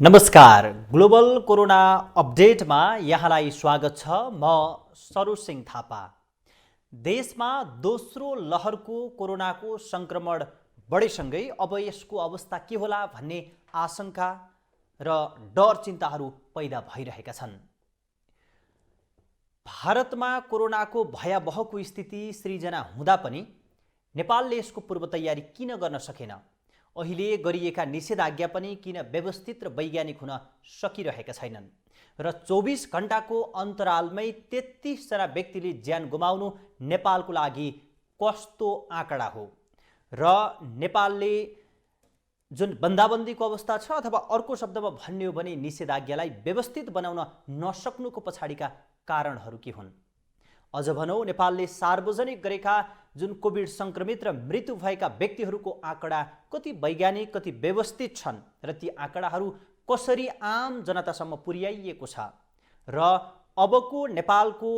नमस्कार, global corona अपडेटमा यहाँलाई स्वागत छ। म सरोज सिंह थापा। देशमा दोस्रो लहरको कोरोनाको संक्रमण बढेसँगै अब यसको अवस्था के होला भन्ने आशंका र डर चिन्ताहरू पैदा भइरहेका छन्। भारतमा कोरोनाको भयावहको स्थिति सृजना हुँदा पनि नेपालले यसको पूर्व तयारी किन गर्न सकेन? अहिले गरिएका निषेधाज्ञा पनि किन व्यवस्थित र वैज्ञानिक हुन सकिरहेका छैनन्? र 24 घण्टाको अन्तरालमै 33 जना व्यक्तिले ज्यान गुमाउनु नेपालको लागि कस्तो आँकडा हो? र नेपालले जुन बन्दाबन्दीको अवस्था छ अथवा अर्को शब्दमा भन्ने हो भने निषेधाज्ञालाई व्यवस्थित बनाउन नसक्नुको पछाडिका कारणहरू के हुन्? अझ भनौँ, नेपालले सार्वजनिक गरेका जुन कोभिड संक्रमित र मृत्यु भएका व्यक्तिहरूको आँकडा कति वैज्ञानिक, कति व्यवस्थित छन् र ती आँकडाहरू कसरी आम जनतासम्म पुर्याइएको छ र अबको नेपालको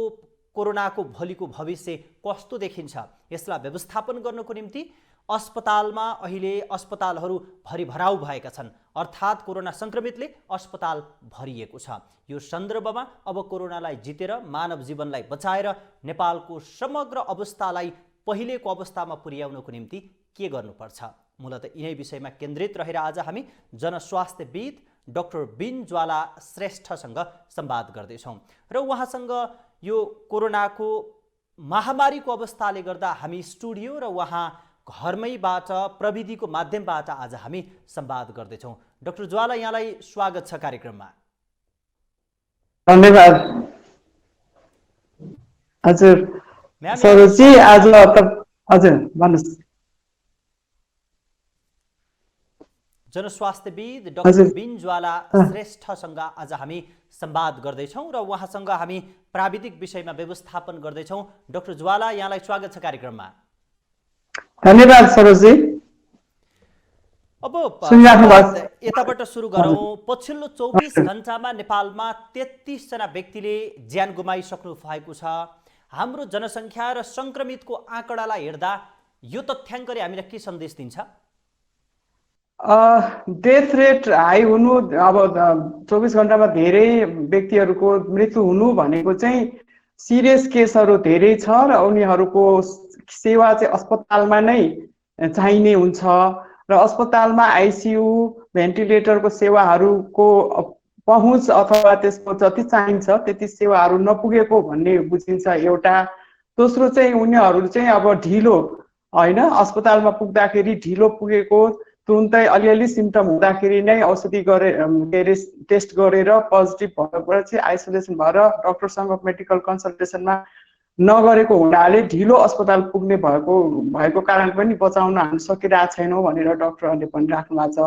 कोरोनाको भोलिको भविष्य कस्तो देखिन्छ, यसलाई व्यवस्थापन गर्नको निम्ति अस्पतालमा अहिले अस्पतालहरू भरिभराउ भएका छन्, अर्थात् कोरोना संक्रमितले अस्पताल भरिएको छ। यो सन्दर्भमा अब कोरोनालाई जितेर मानव जीवनलाई बचाएर नेपालको समग्र अवस्थालाई पहिलेको अवस्थामा पुर्याउनको निम्ति के गर्नुपर्छ? मूलतः यिनै विषयमा केन्द्रित रहेर आज हामी जनस्वास्थ्यविद डाक्टर बिन ज्वाला श्रेष्ठसँग संवाद गर्दैछौँ र उहाँसँग यो कोरोनाको महामारीको अवस्थाले गर्दा हामी स्टुडियो र उहाँ घरमैबाट प्रविधिको माध्यमबाट आज हामी संवाद गर्दैछौँ। डाक्टर ज्वाला, यहाँलाई स्वागत छ कार्यक्रममा। धन्यवाद। हजुर सरोजी, आज हजुर भन्नुहोस्। जनस्वास्थ्यविद डाक्टर बिन ज्वाला श्रेष्ठसँग आज हामी संवाद गर्दैछौँ र उहाँसँग हामी प्राविधिक विषयमा व्यवस्थापन गर्दैछौँ। डाक्टर ज्वाला, यहाँलाई स्वागत छ कार्यक्रममा। धन्यवाद सरोजी। अब यताबाट सुरु गरौँ। पछिल्लो 24 घण्टामा नेपालमा 33 जना व्यक्तिले ज्यान गुमाइसक्नु भएको छ। हाम्रो जनसङ्ख्या र संक्रमितको आँकडालाई हेर्दा यो तथ्याङ्कले हामीलाई के सन्देश दिन्छ? डेथ रेट हाई हुनु, अब 24 घण्टामा धेरै व्यक्तिहरूको मृत्यु हुनु भनेको चाहिँ सिरियस केसहरू धेरै छ र उनीहरूको सेवा चाहिँ अस्पतालमा नै चाहिने हुन्छ र अस्पतालमा आइसियु, भेन्टिलेटरको सेवाहरूको पहुँच अथवा त्यसको जति चाहिन्छ त्यति सेवाहरू नपुगेको भन्ने बुझिन्छ एउटा। दोस्रो चाहिँ उनीहरू चाहिँ अब ढिलो होइन, अस्पतालमा पुग्दाखेरि ढिलो पुगेको, तुरुन्तै अलिअलि सिम्टम हुँदाखेरि नै औषधि टेस्ट गरेर पोजिटिभ भएर चाहिँ आइसोलेसन भएर डक्टरसँग मेडिकल कन्सल्टेसनमा नगरेको हुनाले ढिलो अस्पताल पुग्ने भएको कारण पनि बचाउन हामी सकिरहेको छैनौँ भनेर डक्टरहरूले भनिराख्नु भएको छ।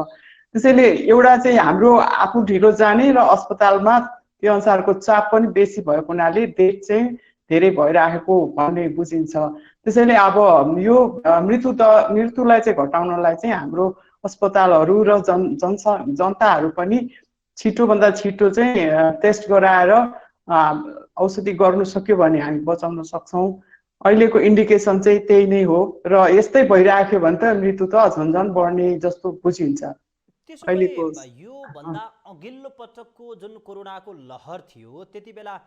त्यसैले एउटा चाहिँ हाम्रो आफू ढिलो जाने र अस्पतालमा त्यो अनुसारको चाप पनि बेसी भएको हुनाले डेथ चाहिँ धेरै भइराखेको भन्ने बुझिन्छ। त्यसैले अब यो मृत्युलाई चाहिँ घटाउनलाई चाहिँ हाम्रो अस्पतालहरू र जनताहरू पनि छिटोभन्दा छिटो चाहिँ टेस्ट गराएर औषधि गर्नु सक्यो भने हामी बचाउन सक्छौँ। अहिलेको इन्डिकेसन चाहिँ त्यही नै हो र यस्तै भइराख्यो भने त मृत्यु त झन्झन बढ्ने जस्तो बुझिन्छ। अहिलेको यो भन्दा अघिल्लो पटकको जुन कोरोनाको लहर थियो त्यति बेला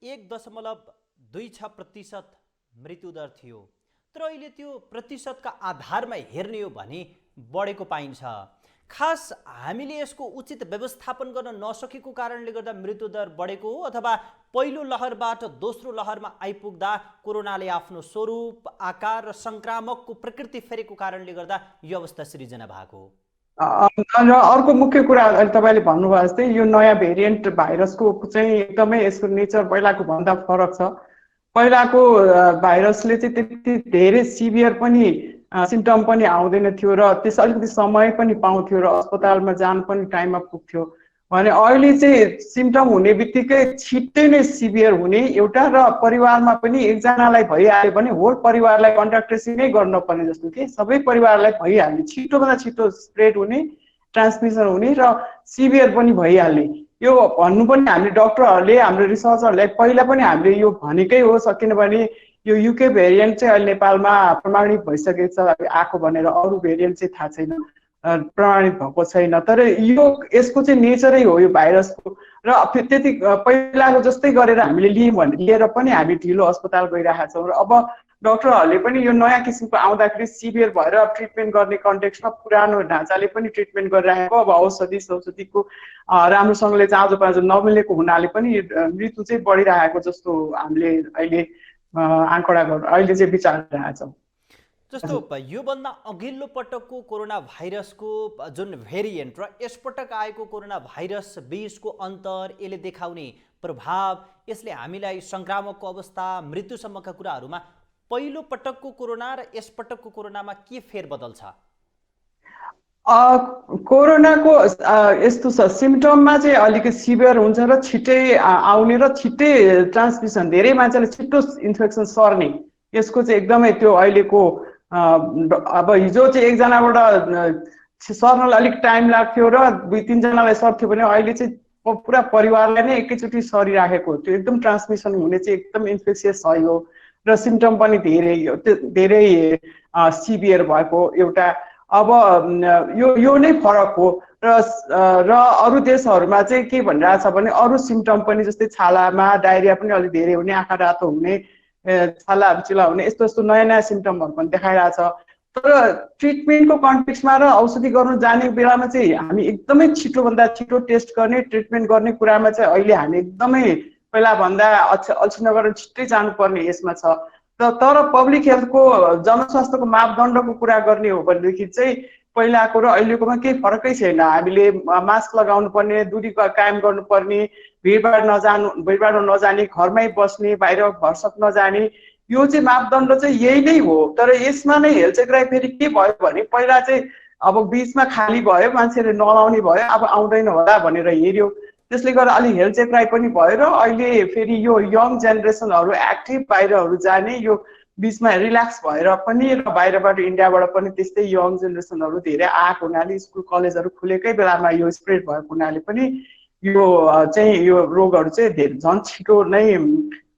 1.26% मृत्युदर थियो, तर अहिले त्यो प्रतिशतका आधारमा हेर्ने हो भने बढेको पाइन्छ। खास हामीले यसको उचित व्यवस्थापन गर्न नसकेको कारणले गर्दा मृत्युदर बढेको हो अथवा पहिलो लहरबाट दोस्रो लहरमा आइपुग्दा कोरोनाले आफ्नो स्वरूप, आकार र संक्रामकको प्रकृति फेरेको कारणले गर्दा यो अवस्था सृजना भएको हो? र अर्को मुख्य कुरा अहिले तपाईँले भन्नुभयो जस्तै यो नयाँ भेरिएन्ट भाइरसको चाहिँ एकदमै यसको नेचर पहिलाको भन्दा फरक छ। पहिलाको भाइरसले चाहिँ त्यति धेरै सिभियर पनि सिम्टम पनि आउँदैन थियो र त्यस अलिकति समय पनि पाउँथ्यो र अस्पतालमा जान पनि टाइममा पुग्थ्यो भने अहिले चाहिँ सिम्टम हुने बित्तिकै छिट्टै नै सिभियर हुने एउटा र परिवारमा पनि एकजनालाई भइहाल्यो भने होल परिवारलाई कन्ट्याक्ट ट्रेसिङ नै गर्नुपर्ने जस्तो कि सबै परिवारलाई भइहाल्ने, छिटोभन्दा छिटो स्प्रेड हुने, ट्रान्समिसन हुने र सिभियर पनि भइहाल्ने। यो भन्नु पनि हामीले डक्टरहरूले, हाम्रो रिसर्चरहरूलाई पहिला पनि हामीले यो भनेकै हो। किनभने यो युके भेरिएन्ट चाहिँ अहिले नेपालमा प्रमाणित भइसकेको छ आएको भनेर, अरू भेरिएन्ट चाहिँ थाहा छैन। प्रमाणित भएको छैन। तर यसको चाहिँ नेचरै हो यो भाइरसको, र त्यति पहिलाको जस्तै गरेर हामीले लिएर पनि हामी ढिलो अस्पताल गइरहेका छौँ। र अब डक्टरहरूले पनि यो नयाँ किसिमको आउँदाखेरि सिभियर भएर ट्रिटमेन्ट गर्ने कन्टेक्स्टमा पुरानो ढाँचाले पनि ट्रिटमेन्ट गरिरहेको, अब औषधिको राम्रोसँगले चाँजो नमिलेको हुनाले पनि मृत्यु चाहिँ बढिरहेको जस्तो हामीले अहिले अहिले चाहिँ विचार गरिरहेका छौँ। जस्तो योभन्दा अघिल्लो पटकको कोरोना भाइरसको जुन भेरिएन्ट र यसपटक आएको कोरोना भाइरस बीचको अन्तर, यसले देखाउने प्रभाव, यसले हामीलाई सङ्क्रामकको अवस्था, मृत्युसम्मका कुराहरूमा पहिलो पटकको कोरोना र यसपटकको कोरोनामा के फेरबदल छ? कोरोनाको यस्तो छ, सिम्टममा चाहिँ अलिकति सिभियर हुन्छ र छिट्टै आउने र छिट्टै ट्रान्समिसन, धेरै मान्छेले छिट्टो इन्फेक्सन सर्ने, यसको चाहिँ एकदमै त्यो अहिलेको अब हिजो चाहिँ एकजनाबाट सर्नलाई अलिक टाइम लाग्थ्यो र 2-3 जनालाई सक्थ्यो भने अहिले चाहिँ पुरा परिवारलाई नै एकैचोटि सरिराखेको, त्यो एकदम ट्रान्समिसन हुने चाहिँ एकदम इन्फेक्सियस छ यो। र सिम्टम पनि धेरै सिभियर भएको एउटा। अब यो नै फरक हो। र अरू देशहरूमा चाहिँ के भनिरहेछ भने अरू सिम्टम पनि, जस्तै छालामा डायरिया पनि अलिक धेरै हुने, आँखा रातो हुने, छालाहरू चिला हुने, यस्तो नयाँ नयाँ सिम्टमहरू पनि देखाइरहेछ। तर ट्रिटमेन्टको कन्टेक्स्टमा र औषधि गर्नु जाने बेलामा चाहिँ हामी एकदमै छिटोभन्दा छिटो टेस्ट गर्ने, ट्रिटमेन्ट गर्ने कुरामा चाहिँ अहिले हामी एकदमै पहिलाभन्दा अल्छी नगरेर छिट्टै जानुपर्ने यसमा छ। तर पब्लिक हेल्थको, जनस्वास्थ्यको मापदण्डको कुरा गर्ने हो भनेदेखि चाहिँ पहिलाको र अहिलेकोमा केही फरकै छैन। हामीले मास्क लगाउनु पर्ने, दूरी कायम गर्नुपर्ने, भिडभाडमा नजाने, घरमै बस्ने, बाहिर भरसक नजाने, यो चाहिँ मापदण्ड चाहिँ यही नै हो। तर यसमा नै हेलचेक्राइ फेरि के भयो भने पहिला चाहिँ अब बिचमा खाली भयो, मान्छेले नलाउने भयो, अब आउँदैन होला भनेर हेऱ्यो, त्यसले गर्दा अलिक हेलचेक्राइ पनि भयो। र अहिले फेरि यो यङ जेनेरेसनहरू एक्टिभ बाहिरहरू जाने, यो बिचमा रिल्याक्स भएर पनि, र बाहिरबाट इन्डियाबाट पनि त्यस्तै यङ जेनेरेसनहरू धेरै आएको हुनाले, स्कुल कलेजहरू खुलेकै बेलामा यो स्प्रेड भएको हुनाले पनि यो रोगहरू चाहिँ झन् छिटो नै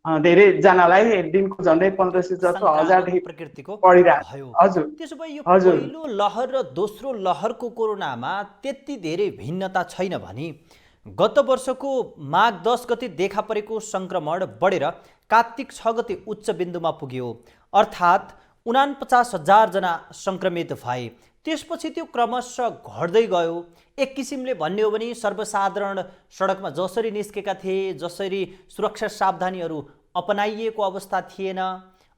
धेरैजनालाई दिनको झन्डै 1500 जस्तो, 1000देखि प्रकृतिको बढिरहेको। हजुर। त्यसो भए यो हजुर। पहिलो लहर र दोस्रो लहरको कोरोनामा त्यति धेरै भिन्नता छैन भने गत वर्षको माघ 10 गते देखा परेको सङ्क्रमण बढेर कार्तिक 6 गते उच्च बिन्दुमा पुग्यो, अर्थात् 49,000 जना सङ्क्रमित भए। त्यसपछि त्यो क्रमशः घट्दै गयो। एक किसिमले भन्ने हो भने सर्वसाधारण सडकमा जसरी निस्केका थिए, जसरी सुरक्षा सावधानीहरू अपनाइएको अवस्था थिएन,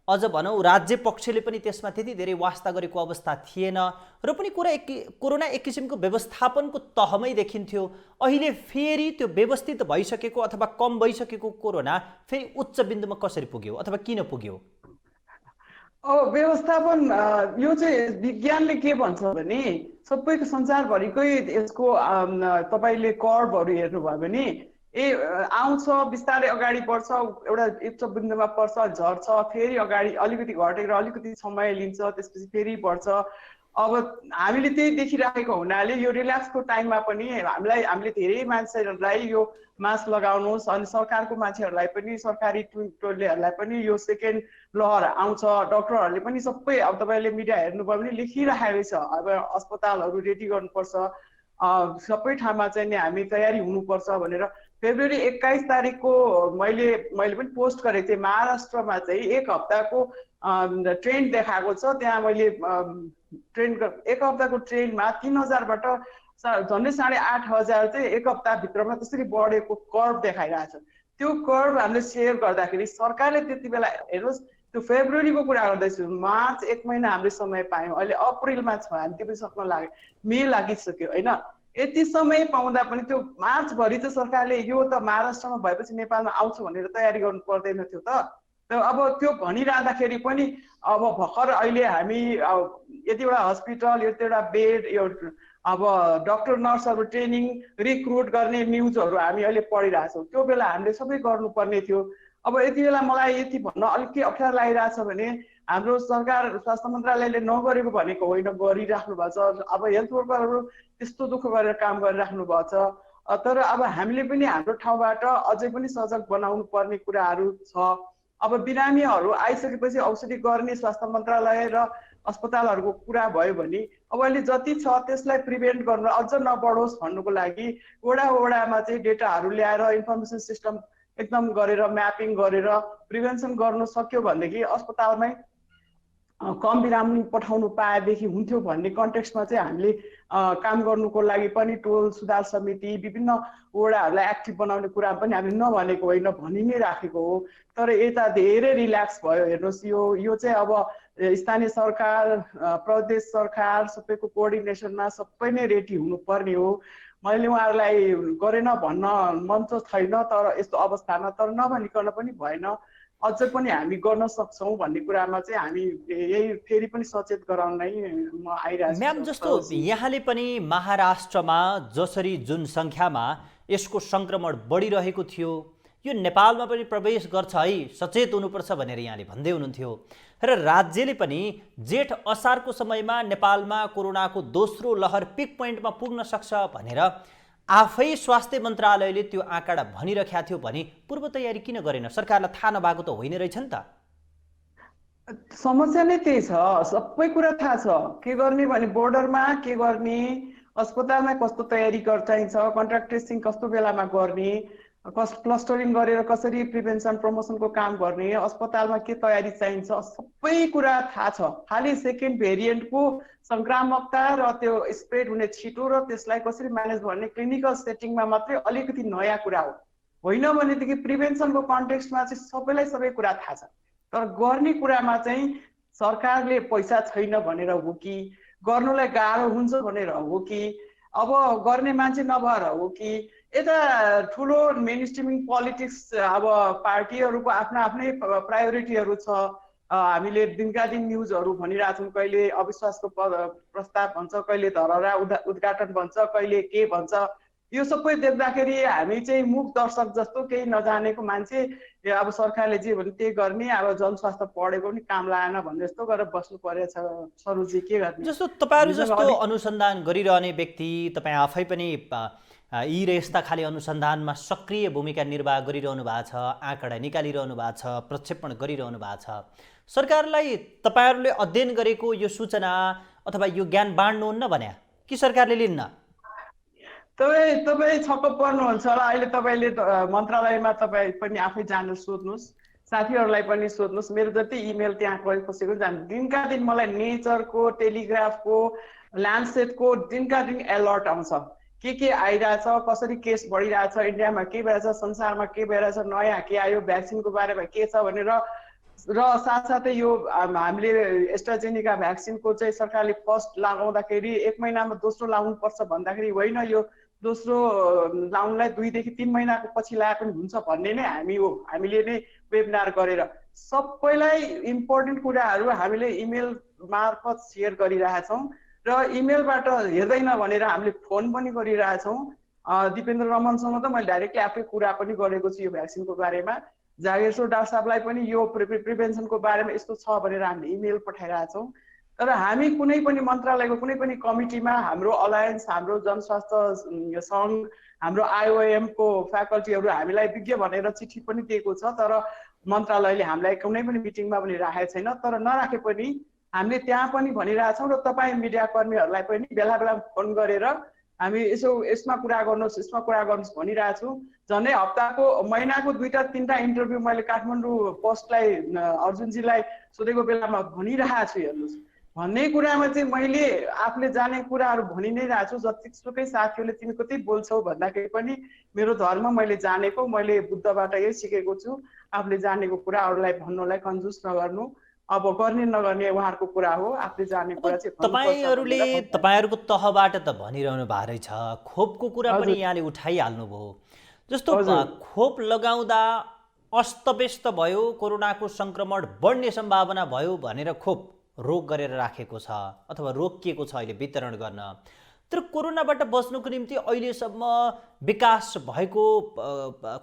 अझ भनौँ राज्य पक्षले पनि त्यसमा त्यति धेरै वास्ता गरेको अवस्था थिएन, र पनि कोरोना एक किसिमको व्यवस्थापनको तहमै देखिन्थ्यो। अहिले फेरि त्यो व्यवस्थित भइसकेको अथवा कम भइसकेको कोरोना फेरि उच्च बिन्दुमा कसरी पुग्यो अथवा किन पुग्यो? व्यवस्थापन यो चाहिँ विज्ञानले के भन्छ भने सबैको संसारभरिकै यसको तपाईँले कर्भहरू हेर्नुभयो भने आउँछ, बिस्तारै अगाडि बढ्छ, एउटा उच्च बिन्दुमा पर्छ, झर्छ, फेरि अगाडि अलिकति घटेर अलिकति समय लिन्छ, त्यसपछि फेरि बढ्छ। अब हामीले त्यही देखिराखेको हुनाले यो रिल्याक्सको टाइममा पनि हामीले धेरै मान्छेहरूलाई यो मास्क लगाउनुहोस्, अनि सरकारको मान्छेहरूलाई पनि, सरकारी टोलीहरूलाई पनि यो सेकेन्ड लहर आउँछ, डक्टरहरूले पनि सबै, अब तपाईँले मिडिया हेर्नुभयो भने लेखिराखेकै छ, अब अस्पतालहरू रेडी गर्नुपर्छ, सबै ठाउँमा चाहिँ नि हामी तयारी हुनुपर्छ भनेर। फेब्रुअरी 21 तारिकको मैले पनि पोस्ट गरेको थिएँ। महाराष्ट्रमा चाहिँ 1 हप्ताको ट्रेन्ड देखाएको छ। त्यहाँ मैले एक हप्ताको ट्रेनमा 3000बाट झन्डै 8500 चाहिँ 1 हप्ताभित्रमा त्यसरी बढेको कर्भ देखाइरहेछ। त्यो कर्भ हामीले सेयर गर्दाखेरि सरकारले त्यति बेला हेर्नुहोस्, त्यो फेब्रुअरीको कुरा गर्दैछु, मार्च 1 महिना हामीले समय पायौँ, अहिले अप्रिलमा छ, हामी त्यो पनि सक्न लाग्यो, मे लागिसक्यो होइन। यति समय पाउँदा पनि त्यो मार्चभरि त सरकारले यो त महाराष्ट्रमा भएपछि नेपालमा आउँछ भनेर तयारी गर्नु पर्दैन थियो त। अब त्यो भनिरहँदाखेरि पनि अब भर्खर अहिले हामी यतिवटा हस्पिटल, यतिवटा बेड, यो अब डक्टर नर्सहरू ट्रेनिङ रिक्रुट गर्ने न्युजहरू हामी अहिले पढिरहेछौँ। त्यो बेला हामीले सबै गर्नुपर्ने थियो। अब यति बेला मलाई यति भन्न अलिक के अप्ठ्यारो लागिरहेछ भने हाम्रो सरकार, स्वास्थ्य मन्त्रालयले नगरेको भनेको होइन, गरिराख्नु भएको छ। अब हेल्थ वर्करहरू त्यस्तो दुःख गरेर काम गरिराख्नु भएको छ। तर अब हामीले पनि हाम्रो ठाउँबाट अझै पनि सजग बनाउनु पर्ने कुराहरू छ। अब बिरामीहरू आइसकेपछि औषधि गर्ने स्वास्थ्य मन्त्रालय र अस्पतालहरूको कुरा भयो भने अब अहिले जति छ त्यसलाई प्रिभेन्ट गर्न अझ नबढोस् भन्नुको लागि वडा वडामा चाहिँ डेटाहरू ल्याएर इन्फर्मेसन सिस्टम एकदम गरेर म्यापिङ गरेर प्रिभेन्सन गर्न सक्यो भनेदेखि अस्पतालमै कम बिरामी पठाउनु पाएदेखि हुन्थ्यो भन्ने कन्टेक्स्टमा चाहिँ हामीले काम गर्नुको लागि पनि टोल सुधार समिति विभिन्न वडाहरूलाई एक्टिभ बनाउने कुरा पनि हामीले नभनेको होइन भनि नै राखेको हो। तर यता धेरै रिल्याक्स भयो। हेर्नुहोस् यो चाहिँ अब स्थानीय सरकार प्रदेश सरकार सबैको कोअर्डिनेसनमा सबै नै रेडी हुनुपर्ने हो। मैले उहाँहरूलाई गरेन भन्न मन त छैन तर यस्तो अवस्थामा, तर नभनिकन पनि भएन, अझै पनि हामी गर्न सक्छौँ भन्ने कुरामा चाहिँ हामी यही फेरि पनि सचेत गराउन नै म आइरहेको छु। म्याम, जस्तो यहाँले पनि महाराष्ट्रमा जसरी जुन सङ्ख्यामा यसको सङ्क्रमण बढिरहेको थियो, यो नेपालमा पनि प्रवेश गर्छ है, सचेत हुनुपर्छ भनेर यहाँले भन्दै हुनुहुन्थ्यो र राज्यले पनि जेठ असारको समयमा नेपालमा कोरोनाको दोस्रो लहर पिक पोइन्टमा पुग्न सक्छ भनेर आफै स्वास्थ्य मन्त्रालयले त्यो आँकडा भनिरहेको थियो भने पूर्व तयारी किन गरेन? सरकारलाई थाहा नभएको त होइन रहेछ नि त। समस्या नै त्यही छ, सबै कुरा थाहा छ, के गर्ने भने बोर्डरमा के गर्ने, अस्पतालमा कस्तो तयारी चाहिन्छ, कन्ट्याक्ट ट्रेसिङ कस्तो बेलामा गर्ने, क्लस्टरिङ गरेर कसरी प्रिभेन्सन प्रमोसनको काम गर्ने, अस्पतालमा के तयारी चाहिन्छ, सबै कुरा थाहा छ। खालि सेकेन्ड भेरिएन्टको संक्रामकता र त्यो स्प्रेड हुने छिटो र त्यसलाई कसरी म्यानेज गर्ने क्लिनिकल सेटिङमा मात्रै अलिकति नयाँ कुरा हो। होइन भनेदेखि प्रिभेन्सनको कन्टेक्स्टमा चाहिँ सबैलाई सबै कुरा थाहा छ, तर गर्ने कुरामा चाहिँ सरकारले पैसा छैन भनेर हो कि गर्नुलाई गाह्रो हुन्छ भनेर हो कि अब गर्ने मान्छे नभएर हो कि यता ठुलो मेन स्ट्रिमिङ पोलिटिक्स अब पार्टीहरूको आफ्नो आफ्नै प्रायोरिटीहरू छ। हामीले दिनका दिन न्युजहरू भनिरहेछौँ, कहिले अविश्वासको प्रस्ताव भन्छ, कहिले धरहरा उद्घाटन भन्छ, कहिले के भन्छ। यो सबै देख्दाखेरि हामी चाहिँ मूक दर्शक जस्तो केही नजानेको मान्छे अब सरकारले जे भने त्यही गर्ने, अब जनस्वास्थ्य पढेको पनि काम लागेन भन्ने जस्तो गरेर बस्नु परेछ। सरुजी के गर्ने? जस्तो तपाईँहरू जस्तो अनुसन्धान गरिरहने व्यक्ति, तपाईँ आफै पनि यी र यस्ता खाले अनुसन्धानमा सक्रिय भूमिका निर्वाह गरिरहनु भएको छ, आँकडा निकालिरहनु भएको छ, प्रक्षेपण गरिरहनु भएको छ। सरकारलाई तपाईँहरूले अध्ययन गरेको यो सूचना अथवा यो ज्ञान बाँड्नुहुन्न भने कि सरकारले लिन्न? तपाईँ छक्क पर्नुहुन्छ होला। अहिले तपाईँले मन्त्रालयमा तपाईँ पनि आफै जानेर सोध्नुहोस्, साथीहरूलाई पनि सोध्नुहोस्, मेरो जति इमेल त्यहाँ पसेको जानु दिनका दिन मलाई नेचरको, टेलिग्राफको, ल्यान्डसेटको दिनका दिन एलर्ट आउँछ, के आइरहेछ, कसरी केस बढिरहेछ, इन्डियामा के भइरहेछ, संसारमा के भइरहेछ, नयाँ के आयो, भ्याक्सिनको बारेमा के छ भनेर। र साथसाथै यो हामीले एस्ट्राजेनिका भ्याक्सिनको चाहिँ सरकारले फर्स्ट लगाउँदाखेरि 1 महिनामा दोस्रो लाउनु पर्छ भन्दाखेरि होइन, यो दोस्रो लाउनलाई 2 देखि 3 महिनाको पछि लाए पनि हुन्छ भन्ने नै हामीले नै वेबिनार गरेर सबैलाई इम्पोर्टेन्ट कुराहरू हामीले इमेल मार्फत सेयर गरिरहेछौँ र इमेलबाट हेर्दैन भनेर हामीले फोन पनि गरिरहेछौँ। दिपेन्द्र रमनसँग त मैले डाइरेक्टली आफै कुरा पनि गरेको छु यो भ्याक्सिनको बारेमा। जागेश्वर डाक्टर साहबलाई पनि यो प्रिभेन्सनको बारेमा यस्तो छ भनेर हामीले इमेल पठाइरहेछौँ। तर हामी कुनै पनि मन्त्रालयको कुनै पनि कमिटीमा हाम्रो अलायन्स, हाम्रो जनस्वास्थ्य सङ्घ, हाम्रो IOM को फ्याकल्टीहरू हामीलाई विज्ञ भनेर चिठी पनि दिएको छ, तर मन्त्रालयले हामीलाई कुनै पनि मिटिङमा पनि राखेको छैन। तर नराखे पनि हामीले त्यहाँ पनि भनिरहेछौँ र तपाईँ मिडियाकर्मीहरूलाई पनि बेला बेला फोन गरेर हामी यसमा कुरा गर्नुहोस्, यसमा कुरा गर्नुहोस् भनिरहेछौँ। झन्डै हप्ताको महिनाको 2-3टा इन्टरभ्यू मैले काठमाडौँ पोस्टलाई अर्जुनजीलाई सोधेको बेलामा भनिरहेको छु। हेर्नुहोस्, भन्ने कुरामा चाहिँ मैले आफूले जाने कुराहरू भनि नै रहेको छु। जतिसुकै साथीहरूले तिमी कति बोल्छौ भन्दाखेरि पनि मेरो धर्म मैले जानेको, मैले बुद्धबाट यही सिकेको छु, आफूले जानेको कुरा अरूलाई भन्नलाई कन्जुस नगर्नु। अब गर्ने नगर्ने उहाँहरूको कुरा हो, आफूले जाने कुरा चाहिँ तपाईँहरूको तहबाट त भनिरहनु भएको रहेछ, खोपको कुरा पनि यहाँले उठाइहाल्नुभयो। जस्तो खोप लगाउँदा अस्तव्यस्त भयो, कोरोनाको सङ्क्रमण बढ्ने सम्भावना भयो भनेर खोप रोक गरेर राखेको छ अथवा रोकिएको छ अहिले वितरण गर्न। तर कोरोनाबाट बच्नुको निम्ति अहिलेसम्म विकास भएको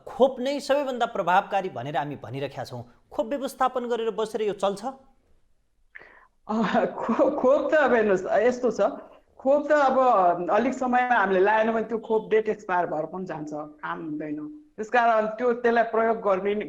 खोप नै सबैभन्दा प्रभावकारी भनेर हामी भनिरहेका छौँ। खोप व्यवस्थापन गरेर बसेर यो चल्छ? खोप त अब हेर्नुहोस् यस्तो छ, खोप त अब अलिक समयमा हामीले लाएन भने त्यो खोप डेट एक्सपायर भएर पनि जान्छ, काम हुँदैन। त्यसकारण त्यसलाई प्रयोग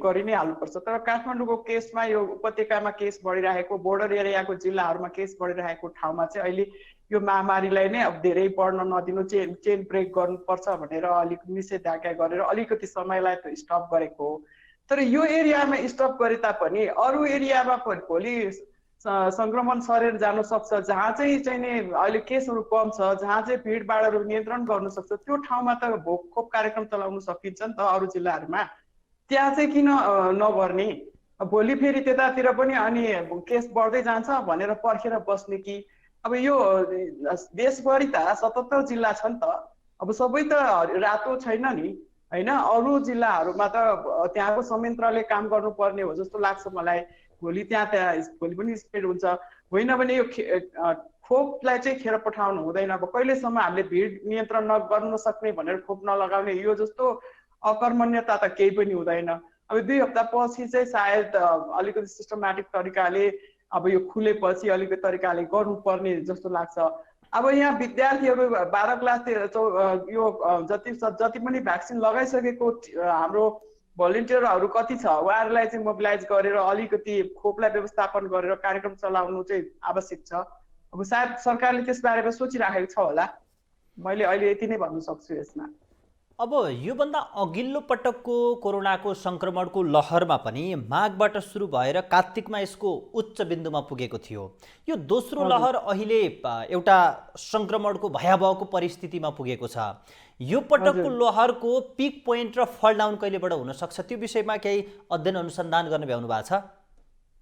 गरि नै हाल्नुपर्छ। तर काठमाडौँको केसमा यो उपत्यकामा केस बढिरहेको, बोर्डर एरियाको जिल्लाहरूमा केस बढिरहेको ठाउँमा चाहिँ अहिले यो महामारीलाई नै अब धेरै बढ्न नदिनु, चेन ब्रेक गर्नुपर्छ भनेर अलिक निषेधाज्ञा गरेर अलिकति समयलाई त स्टप गरेको हो। तर यो एरियामा स्टप गरे तापनि अरू एरियामा भोलि सङ्क्रमण सरेर जान सक्छ, जहाँ चाहिँ नि अहिले केसहरू कम छ, जहाँ चाहिँ भिडभाडहरू नियन्त्रण गर्न सक्छ, त्यो ठाउँमा त खोप कार्यक्रम चलाउन सकिन्छ नि त अरू जिल्लाहरूमा। त्यहाँ चाहिँ किन नगर्ने? भोलि फेरि त्यतातिर पनि अनि केस बढ्दै जान्छ भनेर पर्खेर बस्ने कि? अब यो देशभरि त 77 जिल्ला छ नि त, अब सबै त रातो छैन नि होइन। अरू जिल्लाहरूमा त त्यहाँको संयन्त्रले काम गर्नुपर्ने हो जस्तो लाग्छ मलाई। भोलि भोलि पनि स्प्रेड हुन्छ, होइन भने यो खोपलाई चाहिँ खेर पठाउनु हुँदैन। अब कहिलेसम्म हामीले भिड नियन्त्रण गर्न सक्ने भनेर खोप नलगाउने, यो जस्तो अकर्मण्यता त केही पनि हुँदैन। अब 2 हप्ता पछि चाहिँ सायद अलिकति सिस्टमेटिक तरिकाले अब यो खुलेपछि अलिकति तरिकाले गर्नुपर्ने जस्तो लाग्छ। अब यहाँ विद्यार्थीहरू 12 क्लास यो जति पनि भ्याक्सिन लगाइसकेको हाम्रो भलिन्टियरहरू कति छ, उहाँहरूलाई चाहिँ मोबिलाइज गरेर अलिकति खोपलाई व्यवस्थापन गरेर कार्यक्रम चलाउनु चाहिँ आवश्यक छ। अब सायद सरकारले त्यस बारेमा सोचिराखेको छ होला। मैले अहिले यति नै भन्न सक्छु यसमा। अब योभन्दा अघिल्लो पटकको कोरोनाको सङ्क्रमणको लहरमा पनि माघबाट सुरु भएर कार्तिकमा यसको उच्च बिन्दुमा पुगेको थियो। यो दोस्रो लहर अहिले एउटा सङ्क्रमणको भयावहको परिस्थितिमा पुगेको छ। यो पटकको लहरको पिक पोइन्ट र फल डाउन कहिलेबाट हुनसक्छ, त्यो विषयमा केही अध्ययन अनुसन्धान गर्न भ्याउनु भएको छ?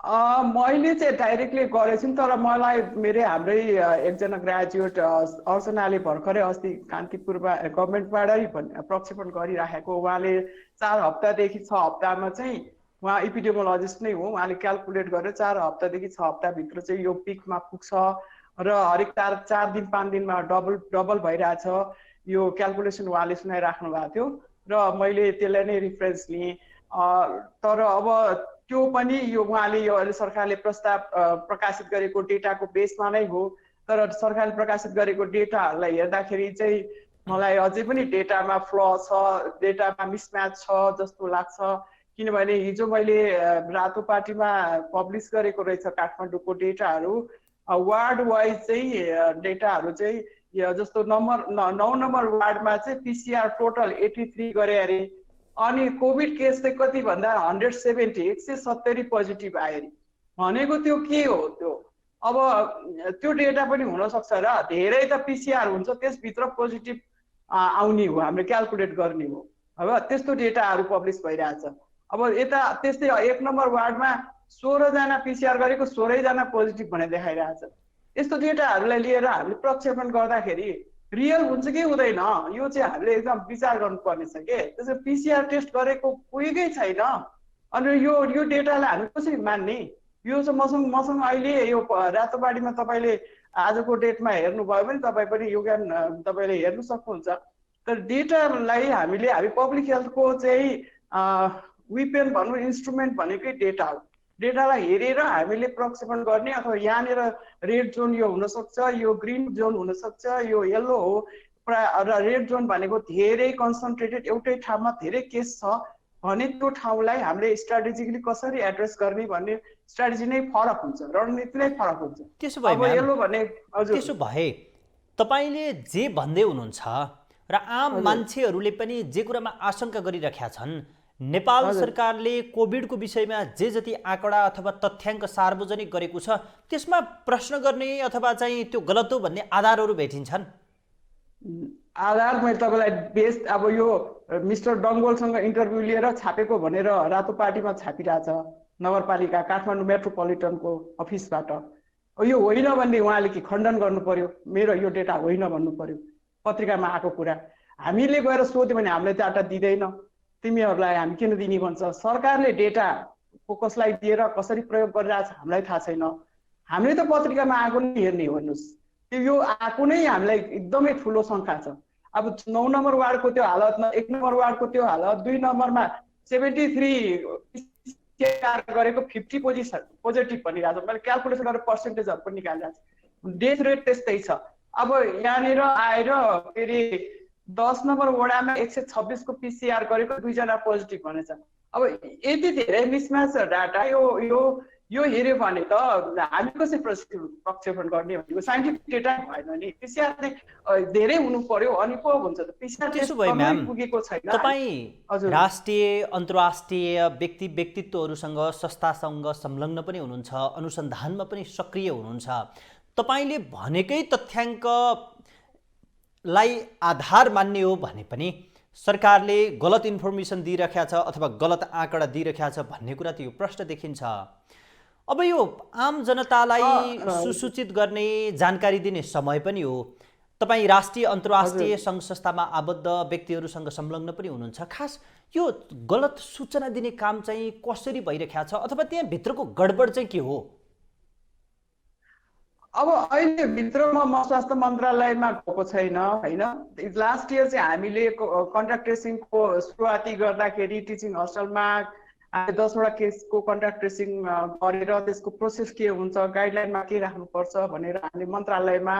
मैले चाहिँ डाइरेक्टली गरेको छु, तर मलाई हाम्रै एकजना ग्रेजुएट अर्चनाले भर्खरै अस्ति कान्तिपुरमा गभर्मेन्टबाटै प्रक्षेपण गरिराखेको, उहाँले 4 हप्तादेखि 6 हप्तामा चाहिँ, उहाँ इपिडेमोलोजिस्ट नै हो, उहाँले क्यालकुलेट गरेर 4 हप्तादेखि 6 हप्ताभित्र चाहिँ यो पिकमा पुग्छ र हरेक 4 दिन 5 दिनमा डबल भइरहेछ। यो क्यालकुलेसन उहाँले सुनाइराख्नु भएको थियो र मैले त्यसलाई नै रिफरेन्स लिएँ। तर अब त्यो पनि यो उहाँले यो अहिले सरकारले प्रकाशित गरेको डेटाको बेसमा नै हो। तर सरकारले प्रकाशित गरेको डेटाहरूलाई हेर्दाखेरि चाहिँ मलाई अझै पनि डेटामा फ्ल छ, डेटामा मिसम्याच छ जस्तो लाग्छ। किनभने हिजो मैले रातो पार्टीमा पब्लिस गरेको रहेछ काठमाडौँको डेटाहरू, वार्ड वाइज चाहिँ डेटाहरू चाहिँ जस्तो 9 नम्बर वार्डमा चाहिँ पिसिआर टोटल 83 गरे अरे, अनि कोभिड केस चाहिँ कति भन्दा 170 पोजिटिभ आयो अरे। भनेको त्यो के हो? त्यो अब त्यो डेटा पनि हुनसक्छ र धेरै त पिसिआर हुन्छ, त्यसभित्र पोजिटिभ आउने हो, हामीले क्यालकुलेट गर्ने हो। अब त्यस्तो डेटाहरू पब्लिस भइरहेछ। अब यता त्यस्तै 1 नम्बर वार्डमा 16 जना पिसिआर गरेको 16 जना पोजिटिभ भनेर देखाइरहेछ। यस्तो डेटाहरूलाई लिएर हामीले प्रक्षेपण गर्दाखेरि रियल हुन्छ कि हुँदैन, यो चाहिँ हामीले एकदम विचार गर्नुपर्ने छ के। त्यसो पिसिआर टेस्ट गरेको पुगेकै छैन, अनि यो डेटालाई हामी कसरी मान्ने? यो चाहिँ मसँग अहिले यो रातोपाटीमा तपाईँले आजको डेटमा हेर्नुभयो भने तपाईँ पनि यो ज्ञान तपाईँले हेर्नु सक्नुहुन्छ। तर डेटालाई हामी पब्लिक हेल्थको चाहिँ विपेन भनौँ, इन्स्ट्रुमेन्ट भनेकै डेटा हो। डेटालाई हेरेर हामीले प्रक्षेपण गर्ने, अथवा यहाँनिर रेड जोन यो हुनसक्छ, यो ग्रिन जोन हुनसक्छ, यो येल्लो हो। र रेड जोन भनेको धेरै कन्सन्ट्रेटेड एउटै ठाउँमा धेरै केस छ भने त्यो ठाउँलाई हामीले स्ट्राटेजिकली कसरी एड्रेस गर्ने भन्ने स्ट्राटेजी नै फरक हुन्छ, रणनीति नै फरक हुन्छ। त्यसो भए येल्लो भने हजुर, त्यसो भए तपाईँले जे भन्दै हुनुहुन्छ र आम मान्छेहरूले पनि जे कुरामा आशंका गरिरहेका छन्, नेपाल सरकारले कोभिडको विषयमा जे जति आँकडा अथवा तथ्याङ्क सार्वजनिक गरेको छ त्यसमा प्रश्न गर्ने अथवा चाहिँ त्यो गलत हो भन्ने आधारहरू भेटिन्छन्? आधार मैले तपाईँलाई बेस्ट अब यो मिस्टर डङ्गोलसँग इन्टरभ्यू लिएर छापेको भनेर रातो पार्टीमा छापिरहेछ नगरपालिका काठमाडौँ मेट्रोपोलिटनको अफिसबाट। यो होइन भन्ने उहाँले कि खण्डन गर्नु पर्यो, मेरो यो डेटा होइन भन्नु पर्यो, पत्रिकामा आएको कुरा। हामीले गएर सोध्यो भने हामीले डाटा दिँदैन, तिमीहरूलाई हामी किन दिने भन्छ। सरकारले डेटा कसलाई दिएर कसरी प्रयोग गरिरहेछ हामीलाई थाहा छैन, हामीले त पत्रिकामा आएको नै हेर्ने हो। हेर्नुहोस्, यो आएको नै हामीलाई एकदमै ठुलो शङ्का छ। अब 9 नम्बर वार्डको त्यो हालतमा, 1 नम्बर वार्डको त्यो हालत, 2 नम्बरमा 73 गरेको 50 पोजिटिभ भनिरहेको छ। मैले क्यालकुलेसन गरेर पर्सेन्टेजहरू पनि निकालिरहेको छु। डेथ रेट त्यस्तै छ। अब यहाँनिर आएर फेरि 10 नम्बर वडामा 126 को PCR गरेको 2 जना पोजिटिभ भनेछ। अब यति धेरै मिसम्याच डाटा यो हेऱ्यो भने त हामी कसरी प्रक्षेपण गर्ने भनेको साइन्टिफिक डेटा भएन नि। PCR चाहिँ धेरै हुनु पर्यो अनि पो हुन्छ त। PCR त्यसो टेस्ट भए गर्नै म्याम पुगेको छैन। तपाईँ हजुर राष्ट्रिय अन्तर्राष्ट्रिय व्यक्तित्वहरूसँग संस्थासँग संलग्न पनि हुनुहुन्छ, अनुसन्धानमा पनि सक्रिय हुनुहुन्छ। तपाईँले भनेकै तथ्याङ्कलाई आधार मान्ने हो भने पनि सरकारले गलत इन्फर्मेसन दिइरहेको छ अथवा गलत आँकडा दिइरहेको छ भन्ने कुरा त यो प्रश्न देखिन्छ। अब यो आम जनतालाई सुसूचित गर्ने, जानकारी दिने समय पनि हो। तपाईँ राष्ट्रिय अन्तर्राष्ट्रिय सङ्घ संस्थामा आबद्ध व्यक्तिहरूसँग संलग्न पनि हुनुहुन्छ। खास यो गलत सूचना दिने काम चाहिँ कसरी भइरहेको छ अथवा त्यहाँ भित्रको गडबड चाहिँ के हो? अब अहिले भित्रमा म स्वास्थ्य मन्त्रालयमा गएको छैन होइन। लास्ट इयर चाहिँ हामीले कन्ट्याक्ट ट्रेसिङको सुरुवाती गर्दाखेरि टिचिङ हस्टेलमा हामीले 10 वटा केसको कन्ट्याक्ट ट्रेसिङ गरेर त्यसको प्रोसेस के हुन्छ, गाइडलाइनमा के राख्नुपर्छ भनेर हामीले मन्त्रालयमा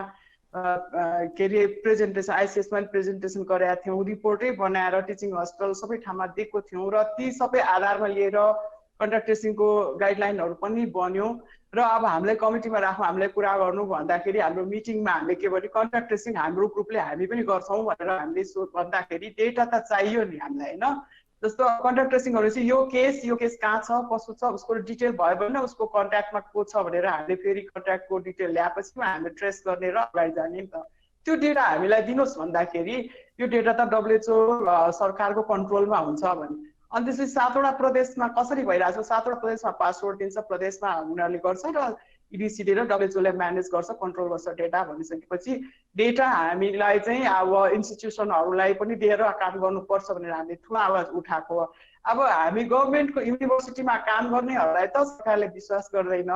के अरे प्रेजेन्टेसन आइसिएसमा प्रेजेन्टेसन गरेका थियौँ। रिपोर्टै बनाएर टिचिङ हस्टेल सबै ठाउँमा दिएको थियौँ र ती सबै आधारमा लिएर कन्ट्याक्ट ट्रेसिङको गाइडलाइनहरू पनि बन्यो। र अब हामीलाई कमिटीमा राख्नु, हामीलाई कुरा गर्नु भन्दाखेरि हाम्रो मिटिङमा हामीले के भन्यो, कन्ट्याक्ट ट्रेसिङ हाम्रो ग्रुपले हामी पनि गर्छौँ भनेर हामीले भन्दाखेरि डेटा त चाहियो नि हामीलाई होइन। जस्तो कन्ट्याक्ट ट्रेसिङहरू चाहिँ यो केस कहाँ छ, कसो छ, उसको डिटेल भयो भने उसको कन्ट्याक्टमा को छ भनेर हामीले फेरि कन्ट्याक्टको डिटेल ल्याएपछि हामीले ट्रेस गर्ने र अगाडि जाने नि त। त्यो डेटा हामीलाई दिनुहोस् भन्दाखेरि यो डेटा त WHO सरकारको कन्ट्रोलमा हुन्छ भने। अनि त्यसपछि 7 वटा प्रदेशमा कसरी भइरहेको छ, 7 वटा प्रदेशमा पासपोर्ट दिन्छ, प्रदेशमा उनीहरूले गर्छ र EDCD र WHO ले म्यानेज गर्छ, कन्ट्रोल गर्छ डेटा भनिसकेपछि डेटा हामीलाई चाहिँ अब इन्स्टिट्युसनहरूलाई पनि दिएर काम गर्नुपर्छ भनेर हामीले ठुलो आवाज उठाएको। अब हामी गभर्मेन्टको युनिभर्सिटीमा काम गर्नेहरूलाई त सरकारले विश्वास गर्दैन।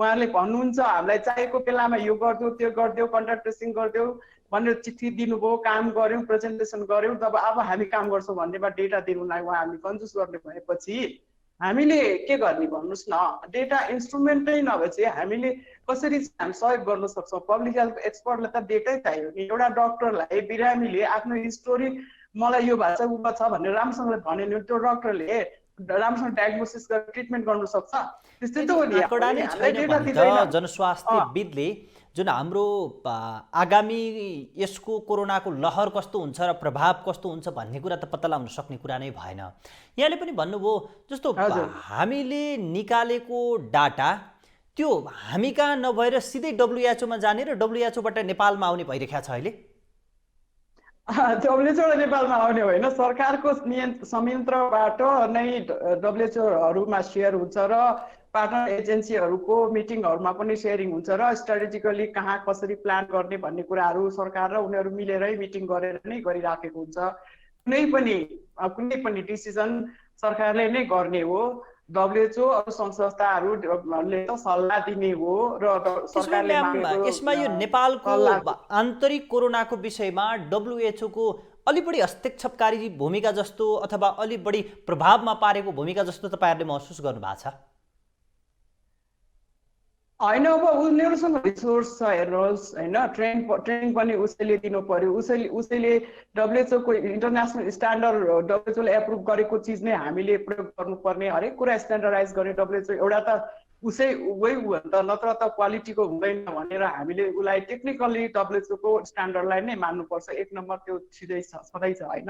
उहाँहरूले भन्नुहुन्छ हामीलाई चाहिएको बेलामा यो गरिदेऊ, त्यो गरिदेऊ, कन्ट्याक्ट ट्रेसिङ गरिदेऊ भनेर चिठी दिनुभयो, काम गऱ्यौँ, प्रेजेन्टेसन गऱ्यौँ। तब अब हामी काम गर्छौँ भन्नेमा डेटा दिनुलाई उहाँहरूले कन्जुस गर्ने भएपछि हामीले के गर्ने भन्नुहोस् न। डेटा इन्स्ट्रुमेन्ट नै नभएपछि हामीले कसरी हामी सहयोग गर्न सक्छौँ? पब्लिक हेल्थ एक्सपर्टलाई त डेटै चाहियो नि। एउटा डक्टरलाई बिरामीले आफ्नो हिस्टोरी मलाई यो भएको छ उ छ भनेर राम्रोसँगले भन्यो भने त्यो डक्टरले राम्रोसँग डायग्नोसिस गरेर ट्रिटमेन्ट गर्न सक्छ। त्यस्तै त हो नि। आँकडा नै छैन भने त जनस्वास्थ्यविदले जुन हाम्रो आगामी यसको कोरोनाको लहर कस्तो हुन्छ र प्रभाव कस्तो हुन्छ भन्ने कुरा त पत्ता लगाउन सक्ने कुरा नै भएन। यहाँले पनि भन्नुभयो जस्तो हामीले निकालेको डाटा त्यो हामी कहाँ नभएर सिधै WHO मा जाने र WHO बाट नेपालमा आउने भइरहेको छ अहिले। WHO नेपालमा आउने होइन, सरकारको संयन्त्रबाट नै WHO सेयर हुन्छ र पार्टनर एजेन्सीहरूको मिटिङहरूमा पनि सेयरिङ हुन्छ र स्ट्राटेजिकली कहाँ कसरी प्लान गर्ने भन्ने कुराहरू सरकार र उनीहरू मिलेरै मिटिङ गरेर नै गरिराखेको हुन्छ। कुनै पनि डिसिजन सरकारले नै गर्ने हो। WHO अरू सङ्घ संस्थाहरूले त सल्लाह दिने हो र सरकारले यसमा यो नेपालको आन्तरिक कोरोनाको विषयमा WHO को अलि बढी हस्तक्षेपकारी भूमिका जस्तो अथवा अलि बढी प्रभावमा पारेको भूमिका जस्तो तपाईँहरूले महसुस गर्नुभएको छ? होइन, अब उनीहरूसँग रिसोर्स छ हेर्नुहोस् होइन। ट्रेनिङ पनि उसैले दिनु पर्यो। उसैले WHO को इन्टरनेसनल स्ट्यान्डर्ड WHO ले एप्रुभ गरेको चिज नै हामीले प्रयोग गर्नुपर्ने, हरेक कुरा स्ट्यान्डर्डाइज गर्ने। WHO एउटा त उही हो नि त, नत्र त क्वालिटीको हुँदैन भनेर हामीले उसलाई टेक्निकली WHO को स्ट्यान्डर्डलाई नै मान्नुपर्छ। 1 नम्बर त्यो सिधै छ, सधैँ छ होइन,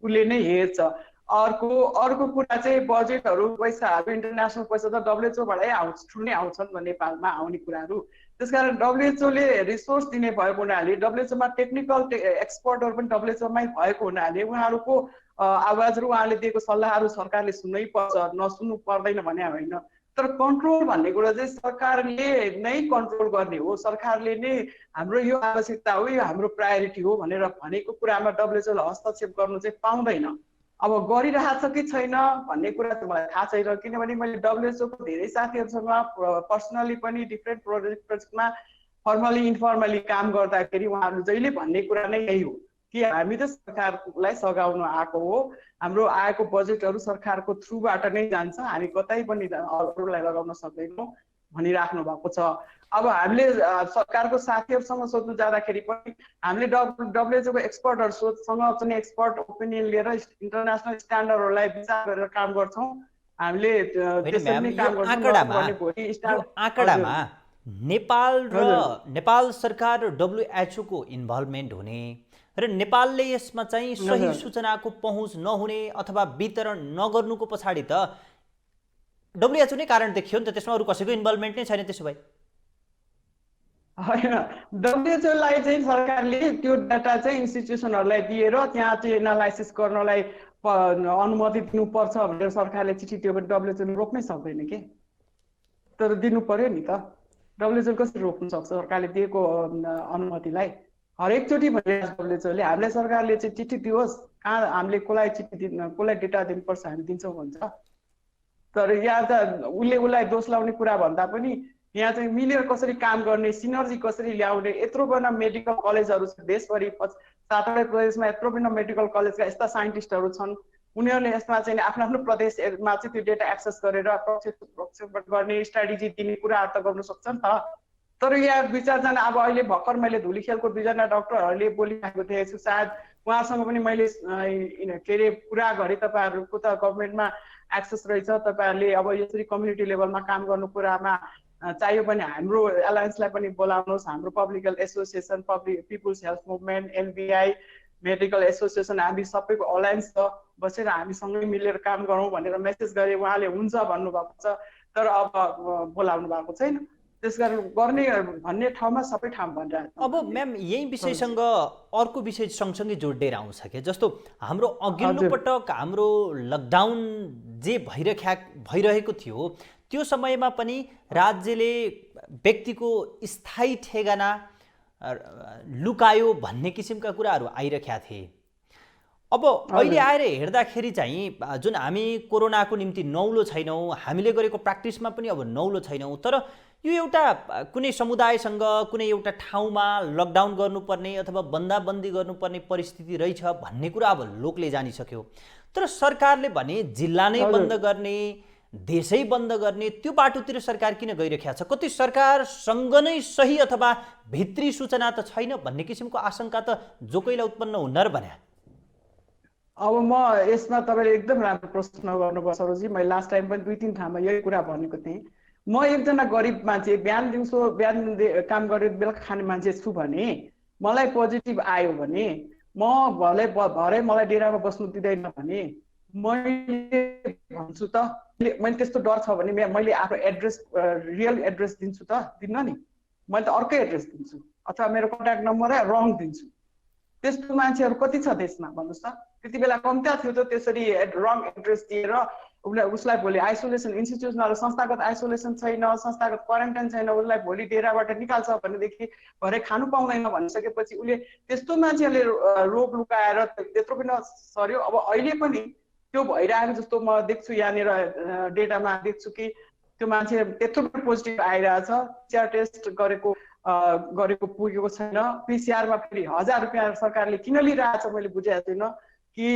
उसले नै हेर्छ। अर्को कुरा चाहिँ बजेटहरू, पैसाहरू, इन्टरनेसनल पैसा त WHO बाटै आउँछ, थ्रु नै आउँछन् नेपालमा आउने कुराहरू। त्यसकारण WHO ले रिसोर्स दिने भएको हुनाले, WHO मा टेक्निकल एक्सपर्टहरू पनि WHO मै भएको हुनाले उहाँहरूको आवाज र उहाँले दिएको सल्लाहहरू सरकारले सुन्नै पर्छ, नसुन्नु पर्दैन भने होइन। तर कन्ट्रोल भन्ने कुरा चाहिँ सरकारले नै कन्ट्रोल गर्ने हो। सरकारले नै हाम्रो यो आवश्यकता हो, यो हाम्रो प्रायोरिटी हो भनेर भनेको कुरामा WHO ले हस्तक्षेप गर्नु चाहिँ पाउँदैन। अब गरिरहेको छ कि छैन भन्ने कुरा चाहिँ मलाई थाहा छैन, किनभने मैले WHO को धेरै साथीहरूसँग पर्सनली पनि डिफ्रेन्ट प्रोजेक्टमा फर्मली इन्फर्मली काम गर्दाखेरि उहाँहरू जहिले भन्ने कुरा नै यही हो कि हामी त सरकारलाई सघाउन आएको हो, हाम्रो आएको बजेटहरू सरकारको थ्रुबाट नै जान्छ, हामी कतै पनि अरूलाई लगाउन सक्दैनौँ भनिराख्नु भएको छ। अब हामीले सरकारको साथीहरूसँग सोध्नु जाँदाखेरि पनि हामीले डब्लुएचओको एक्सपर्टहरूसँग चाहिँ एक्सपर्ट ओपिनियन लिएर इन्टरनेसनल स्ट्यान्डर्डहरूलाई विचार गरेर काम गर्छौँ। हामीले त्यसरी नै काम गर्छौँ। यो आँकडामा नेपाल सरकार र डब्लुएचओको इन्भल्भमेन्ट हुने र नेपालले यसमा चाहिँ सही सूचनाको पहुँच नहुने अथवा वितरण नगर्नुको पछाडि त डब्लुएचओ नै कारण देखियो नि त, त्यसमा अरू कसैको इन्भल्भमेन्ट नै छैन त्यसो भए? होइन, डब्लुएचओलाई चाहिँ सरकारले त्यो डाटा चाहिँ इन्स्टिट्युसनहरूलाई दिएर त्यहाँ चाहिँ एनालाइसिस गर्नलाई अनुमति दिनुपर्छ भनेर सरकारले चिठी दियो भने डब्लुएचओले रोक्नै सक्दैन के। तर दिनु पर्यो नि त। डब्लुएचओले कसरी रोक्न सक्छ सरकारले दिएको अनुमतिलाई? हरेकचोटि भनिरहेको डब्लुएचओले हामीलाई सरकारले चाहिँ चिठी दियोस्, कहाँ हामीले कसलाई डेटा दिनुपर्छ हामी दिन्छौँ भन्छ। तर यहाँ त उसलाई दोष लाउने कुरा भन्दा पनि यहाँ चाहिँ मिलेर कसरी काम गर्ने, सिनर्जी कसरी ल्याउने, यत्रो बिना मेडिकल कलेजहरू छ देशभरि, 7वटै प्रदेशमा यत्रो बिना मेडिकल कलेजका यस्ता साइन्टिस्टहरू छन्, उनीहरूले यसमा चाहिँ आफ्नो आफ्नो प्रदेशमा चाहिँ त्यो डेटा एक्सेस गरेर प्रक्षेपण गर्ने स्ट्राटेजी दिने कुराहरू त गर्नु सक्छ नि त। तर यहाँ 2-4 जना अब अहिले भर्खर मैले धुलीखेलको 2 जना डक्टरहरूले बोलिरहेको थिएँ, सायद उहाँसँग पनि मैले के अरे कुरा गरेँ, तपाईँहरूको त गभर्मेन्टमा एक्सेस रहेछ, तपाईँहरूले अब यसरी कम्युनिटी लेभलमा काम गर्नु कुरामा चाहियो भने हाम्रो एलायन्सलाई पनि बोलाउनुहोस्, हाम्रो public health association, people's health movement, LBI, medical association, हामी सबैको अलायन्स छ, बसेर हामीसँगै मिलेर काम गरौँ भनेर मेसेज गरे। उहाँले हुन्छ भन्नुभएको छ, तर अब बोलाउनु भएको छैन। त्यसकारण गर्ने भन्ने ठाउँमा सबै ठाउँ भनिरहेको छ। अब म्याम यही विषयसँग अर्को विषय सँगसँगै जोडिएर आउँछ कि जस्तो हाम्रो अघिल्लो पटक हाम्रो लकडाउन जे भइरहेको थियो त्यो समयमा पनि राज्यले व्यक्तिको स्थायी ठेगाना लुकायो भन्ने किसिमका कुराहरू आइरहेका थिए। अब अहिले आएर हेर्दाखेरि चाहिँ जुन हामी कोरोनाको निम्ति नौलो छैनौँ, हामीले गरेको प्र्याक्टिसमा पनि अब नौलो छैनौँ, तर यो एउटा कुनै समुदायसँग कुनै एउटा ठाउँमा लकडाउन गर्नुपर्ने अथवा बन्दाबन्दी गर्नुपर्ने परिस्थिति रहेछ भन्ने कुरा अब लोकले जानिसक्यो। तर सरकारले भने जिल्ला नै बन्द गर्ने, देशै बन्द गर्ने, त्यो बाटोतिर सरकार किन गइरहेको छ? कति सरकारसँग नै सही अथवा भित्री सूचना त छैन भन्ने किसिमको आशंका त जो कोहीलाई उत्पन्न हुन्न र भने। अब म यसमा तपाईँले एकदम राम्रो प्रश्न गर्नुभयो सरोजी। मैले लास्ट टाइम पनि 2-3 ठाउँमा यही कुरा भनेको थिएँ। म एकजना गरिब मान्छे, बिहान काम गरेर बेलुका खाने मान्छे छु भने मलाई पोजिटिभ आयो भने म भरे मलाई डेरामा बस्नु दिँदैन भने मैले भन्छु त, मैले त्यस्तो डर छ भने मैले आफ्नो एड्रेस रियल एड्रेस दिन्छु त, दिन्न नि। मैले त अर्कै एड्रेस दिन्छु अथवा मेरो कन्ट्याक्ट नम्बर रङ दिन्छु। त्यस्तो मान्छेहरू कति छ देशमा भन्नुहोस् त? त्यति बेला कम्ता थियो त त्यसरी रङ एड्रेस दिएर उसलाई भोलि आइसोलेसन, इन्स्टिट्युसनल संस्थागत आइसोलेसन छैन, संस्थागत क्वारेन्टाइन छैन, उसलाई भोलि डेराबाट निकाल्छ भनेदेखि भरे खानु पाउँदैन भनिसकेपछि उसले त्यस्तो मान्छेले रोग लुकाएर त्यत्रो पनि सर्यो। अब अहिले पनि त्यो भइरहेको जस्तो म देख्छु, यहाँनिर डेटामा देख्छु कि त्यो मान्छे त्यत्रो पोजिटिभ आइरहेछ, PCR टेस्ट गरेको पुगेको छैन। PCR मा फेरि 1000 रुपियाँ सरकारले किन लिइरहेछ मैले बुझेको छैन कि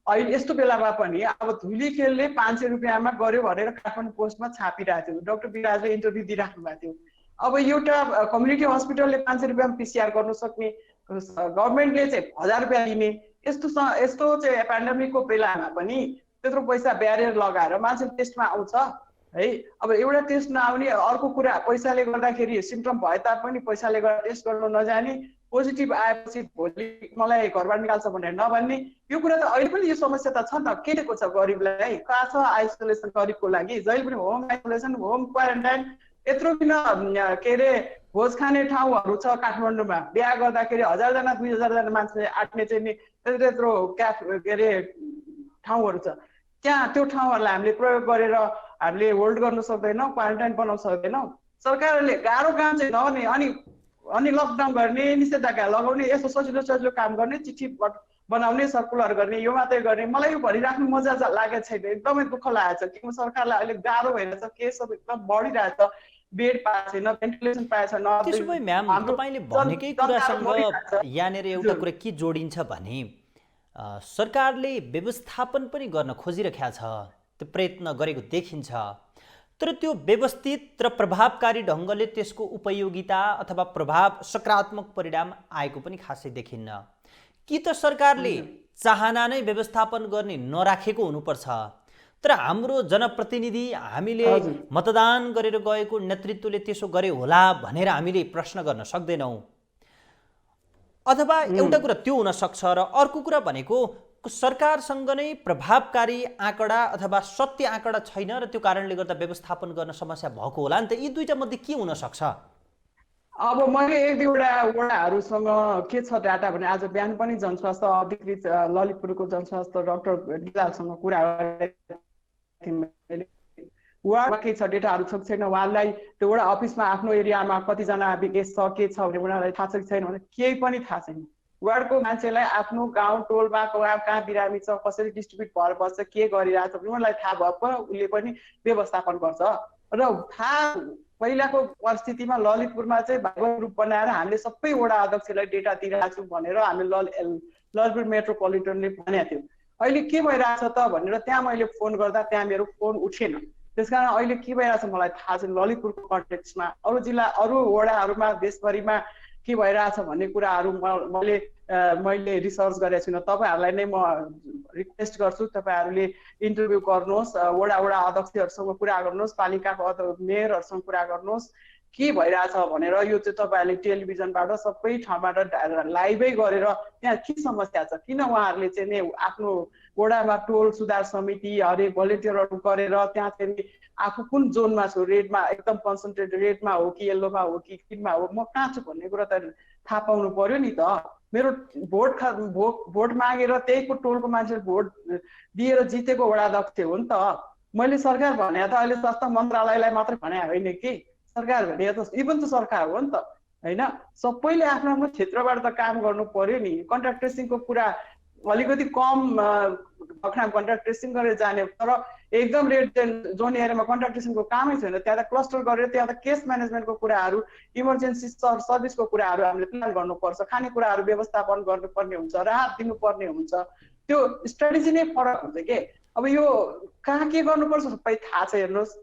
अहिले यस्तो बेलामा पनि। अब धुलीखेलले 500 रुपियाँमा गर्यो भनेर काठमाडौँ पोस्टमा छापिरहेको थियो, डाक्टर विराजले इन्टरभ्यू दिइराख्नु भएको थियो। अब एउटा कम्युनिटी हस्पिटलले 500 रुपियाँमा PCR गर्नु सक्ने, गभर्मेन्टले चाहिँ 1000 रुपियाँ दिने, यस्तो चाहिँ पेन्डेमिकको बेलामा पनि त्यत्रो पैसा ब्यारियर लगाएर मान्छे टेस्टमा आउँछ है। अब एउटा टेस्ट नआउने, अर्को कुरा पैसाले गर्दाखेरि सिम्पटम भए तापनि पैसाले गर्दा टेस्ट गर्न नजाने, पोजिटिभ आएपछि भोलि मलाई घरबाट निकाल्छ भनेर नभन्ने, यो कुरा त अहिले पनि यो समस्या त छ नि त। के दिएको छ गरिबलाई? कहाँ छ आइसोलेसन गरिबको लागि? जहिले पनि होम आइसोलेसन, होम क्वारेन्टाइन, यत्रो बिना के अरे भोज खाने ठाउँहरू छ काठमाडौँमा। बिहा गर्दाखेरि 1000 जना 2000 जना मान्छे आट्ने चाहिँ त्यत्रो के अरे ठाउँहरू छ। त्यहाँ त्यो ठाउँहरूलाई हामीले प्रयोग गरेर हामीले होल्ड गर्न सक्दैनौँ, क्वारेन्टाइन बनाउन सक्दैनौँ। सरकारले गाह्रो काम चाहिँ नगर्ने, अनि लकडाउन गर्ने, निषेधाज्ञा लगाउने, यस्तो सजिलो काम गर्ने, चिठी बनाउने, सर्कुलर गर्ने, यो मात्रै गर्ने। मलाई यो भनिराख्नु मजा लागेको छैन, एकदमै दुःख लागेको छ। किन सरकारलाई अहिले गाह्रो भइरहेछ, केसहरू एकदम बढिरहेछ, बेड पाएको छैन, भेन्टिलेसन पाएको छैन। त्यसो भए म्याम तपाईँले भनेकै कुरासँग यहाँनिर एउटा कुरा के जोडिन्छ भने सरकारले व्यवस्थापन पनि गर्न खोजिरहेको छ, त्यो प्रयत्न गरेको देखिन्छ। तर त्यो व्यवस्थित र प्रभावकारी ढङ्गले त्यसको उपयोगिता अथवा प्रभाव सकारात्मक परिणाम आएको पनि खासै देखिन्न। कि त सरकारले चाहना नै व्यवस्थापन गर्ने नराखेको हुनुपर्छ, तर हाम्रो जनप्रतिनिधि हामीले मतदान गरेर गएको नेतृत्वले त्यसो गरे होला भनेर हामीले प्रश्न गर्न सक्दैनौँ। अथवा एउटा कुरा त्यो हुन सक्छ, र अर्को कुरा भनेको सरकारसँग नै प्रभावकारी आँकडा अथवा सत्य आँकडा छैन र त्यो कारणले गर्दा व्यवस्थापन गर्न समस्या भएको होला नि त। यी दुईटा मध्ये के हुन सक्छ? अब मैले एक दुईवटा वडाहरूसँग के छ डाटा भने आज बिहान पनि जनस्वास्थ्य अधिकृत ललितपुरको जनस्वास्थ्य डाक्टर डिलालसँग कुरा वार्डमा के छ डेटाहरू छ छैन, उहाँलाई त्यो वडा अफिसमा आफ्नो एरियामा कतिजना केस छ के छ भने उनीहरूलाई थाहा छ कि छैन भने केही पनि थाहा छैन। वार्डको मान्छेलाई आफ्नो गाउँ टोलमा कहाँ बिरामी छ, कसरी डिस्ट्रिब्युट भएर बस्छ, के गरिरहेछ भने उनीहरूलाई थाहा भएको उसले पनि व्यवस्थापन गर्छ। र थाहा पहिलाको परिस्थितिमा ललितपुरमा चाहिँ भागवत ग्रुप बनाएर हामीले सबै वडा अध्यक्षलाई डेटा दिइरहेको छौँ भनेर हामी ललितपुर मेट्रोपोलिटनले भनेको थियो। अहिले के भइरहेछ त भनेर त्यहाँ मैले फोन गर्दा त्यहाँ मेरो फोन उठेन। त्यसकारण अहिले के भइरहेछ मलाई थाहा छैन। ललितपुरको कन्टेक्स्टमा अरू जिल्ला अरू वडाहरूमा देशभरिमा के भइरहेछ भन्ने कुराहरू मैले रिसर्च गरेको छुइनँ। तपाईँहरूलाई नै म रिक्वेस्ट गर्छु, तपाईँहरूले इन्टरभ्यू गर्नुहोस्, वडा अध्यक्षहरूसँग कुरा गर्नुहोस्, पालिकाको मेयरहरूसँग कुरा गर्नुहोस् के भइरहेछ भनेर। यो चाहिँ तपाईँहरूले टेलिभिजनबाट सबै ठाउँबाट लाइभै गरेर त्यहाँ के समस्या छ, किन उहाँहरूले चाहिँ नि आफ्नो वडामा टोल सुधार समिति हरेक भलिन्टियरहरू गरेर त्यहाँ चाहिँ आफू कुन जोनमा छु, रेडमा एकदम कन्सन्ट्रेटेड रेडमा हो कि येल्लोमा हो कि ग्रिनमा हो, म कहाँ छु भन्ने कुरा त थाहा पाउनु पर्यो नि त। मेरो भोट मागेर त्यहीको टोलको मान्छेले भोट दिएर जितेको वडा अध्यक्ष हो नि त। मैले सरकार भने त अहिले स्वास्थ्य मन्त्रालयलाई मात्रै भने होइन कि, सरकार भने त इभन त सरकार हो नि त होइन। सबैले आफ्नो आफ्नो क्षेत्रबाट त काम गर्नु पर्यो नि। कन्ट्याक्ट ट्रेसिङको कुरा अलिकति कम कन्ट्याक्ट ट्रेसिङ गरेर जाने, तर एकदम रेड जोन एरियामा कन्ट्याक्ट ट्रेसिङको कामै छैन। त्यहाँ त क्लस्टर गरेर त्यहाँ त केस म्यानेजमेन्टको कुराहरू, इमर्जेन्सी सर्भिसको कुराहरू हामीले प्लान गर्नुपर्छ, खानेकुराहरू व्यवस्थापन गर्नुपर्ने हुन्छ, राहत दिनुपर्ने हुन्छ। त्यो स्ट्राटेजी नै फरक हुन्छ के। अब यो कहाँ के गर्नुपर्छ सबै थाहा छ, हेर्नुहोस्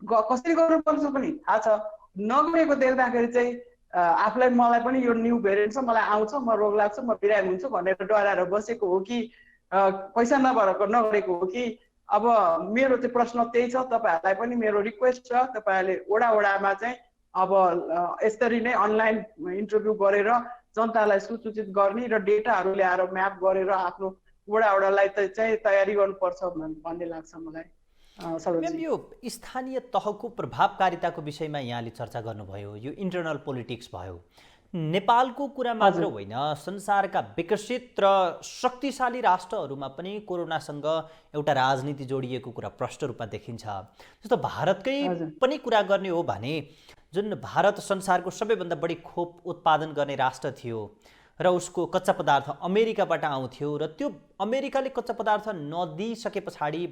कसरी गर्नुपर्छ पनि थाहा छ। नगरेको देख्दाखेरि चाहिँ आफूलाई मलाई पनि यो न्यू भेरिएन्ट छ, मलाई आउँछ, म रोग लाग्छ, म बिरामी हुन्छु भनेर डराएर बसेको हो कि पैसा नगरेको हो कि। अब मेरो चाहिँ प्रश्न त्यही छ। तपाईँहरूलाई पनि मेरो रिक्वेस्ट छ, तपाईँहरूले वडामा चाहिँ अब यसरी नै अनलाइन इन्टरभ्यू गरेर जनतालाई सूचित गर्ने र डेटाहरू ल्याएर म्याप गरेर आफ्नो वडालाई चाहिँ तयारी गर्नुपर्छ भन्ने लाग्छ मलाई। म्याम, यो स्थानीय तहको प्रभावकारिताको विषयमा यहाँले चर्चा गर्नुभयो, यो इन्टरनल पोलिटिक्स भयो। नेपालको कुरा मात्र होइन, संसारका विकसित र शक्तिशाली राष्ट्रहरूमा पनि कोरोनासँग एउटा राजनीति जोडिएको कुरा प्रष्ट रूपमा देखिन्छ। जस्तो भारतकै पनि कुरा गर्ने हो भने, जुन भारत संसारको सबैभन्दा बढी खोप उत्पादन गर्ने राष्ट्र थियो र उसको कच्चा पदार्थ अमेरिकाबाट आउँथ्यो, र त्यो अमेरिकाले कच्चा पदार्थ नदिइसके पछाडि